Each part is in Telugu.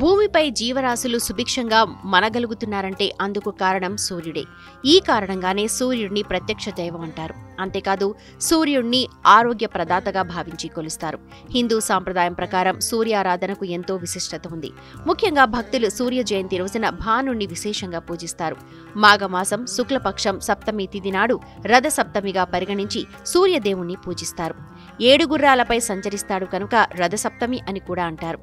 భూమిపై జీవరాశులు సుభిక్షంగా మనగలుగుతున్నారంటే అందుకు కారణం సూర్యుడే. ఈ కారణంగానే సూర్యుడిని ప్రత్యక్ష దైవం అంటారు. అంతేకాదు సూర్యుడిని ఆరోగ్య ప్రదాతగా భావించి కొలుస్తారు. హిందూ సాంప్రదాయం ప్రకారం సూర్యారాధనకు ఎంతో విశిష్టత ఉంది. ముఖ్యంగా భక్తులు సూర్య జయంతి రోజున భానుణ్ణి విశేషంగా పూజిస్తారు. మాఘమాసం శుక్లపక్షం సప్తమి తిథి నాడు రథ సప్తమిగా పరిగణించి సూర్యదేవుణ్ణి పూజిస్తారు. 7 గుర్రాలపై సంచరిస్తాడు కనుక రథసప్తమి అని కూడా అంటారు.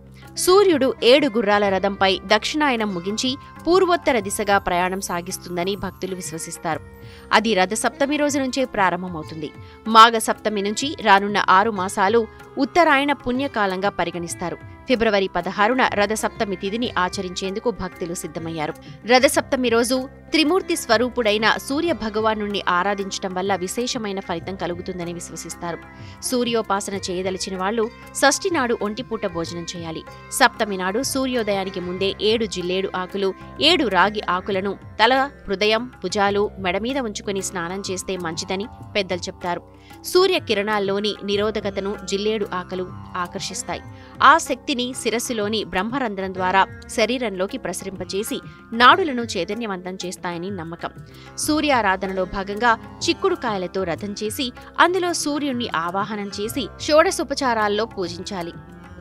సూర్యుడు 7 గుర్రాల రథంపై దక్షిణాయనం ముగించి పూర్వోత్తర దిశగా ప్రయాణం సాగిస్తుందని భక్తులు విశ్వసిస్తారు. అది రథసప్తమి రోజు నుంచే ప్రారంభమవుతుంది. మాఘ సప్తమి నుంచి రానున్న 6 మాసాలు ఉత్తరాయణ పుణ్యకాలంగా పరిగణిస్తారు. ఫిబ్రవరి 16న రథసప్తమి తిథిని ఆచరించేందుకు భక్తులు సిద్ధమయ్యారు. రథసప్తమి రోజు త్రిమూర్తి స్వరూపుడైన సూర్య భగవానుణ్ణి ఆరాధించటం వల్ల విశేషమైన ఫలితం కలుగుతుందని విశ్వసిస్తారు. సూర్యోపాసన చేయదలిచిన వాళ్లు షష్ఠి నాడు ఒంటిపూట భోజనం చేయాలి. సప్తమి నాడు సూర్యోదయానికి ముందే 7 జిల్లేడు ఆకులు, 7 రాగి ఆకులను తల, హృదయం, భుజాలు, మెడమీద ఉంచుకుని స్నానం చేస్తే మంచిదని పెద్దలు చెప్తారు. సూర్య కిరణాల్లోని నిరోధకతను జిల్లేడు ఆకులు ఆకర్షిస్తాయి. ఆ శక్తిని శిరస్సులోని బ్రహ్మరంధ్రం ద్వారా శరీరంలోకి ప్రసరింపచేసి నాడులను చైతన్యవంతం చేస్తాయని నమ్మకం. సూర్యారాధనలో భాగంగా చిక్కుడుకాయలతో రథం చేసి అందులో సూర్యుణ్ణి ఆవాహనం చేసి షోడశోపచారాల్లో పూజించాలి.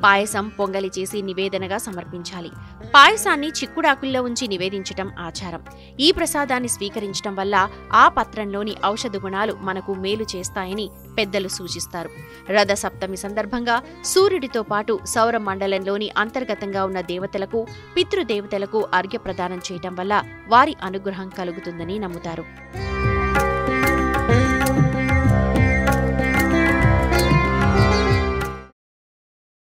పాయసం, పొంగలి చేసి నివేదనగా సమర్పించాలి. పాయసాన్ని చిక్కుడాకుల్లో ఉంచి నివేదించటం ఆచారం. ఈ ప్రసాదాన్ని స్వీకరించటం వల్ల ఆ పత్రంలోని ఔషధ గుణాలు మనకు మేలు చేస్తాయని పెద్దలు సూచిస్తారు. రథ సప్తమి సందర్భంగా సూర్యుడితో పాటు సౌర మండలంలోని అంతర్గతంగా ఉన్న దేవతలకు, పితృదేవతలకు అర్ఘ్య ప్రదానం చేయటం వల్ల వారి అనుగ్రహం కలుగుతుందని నమ్ముతారు.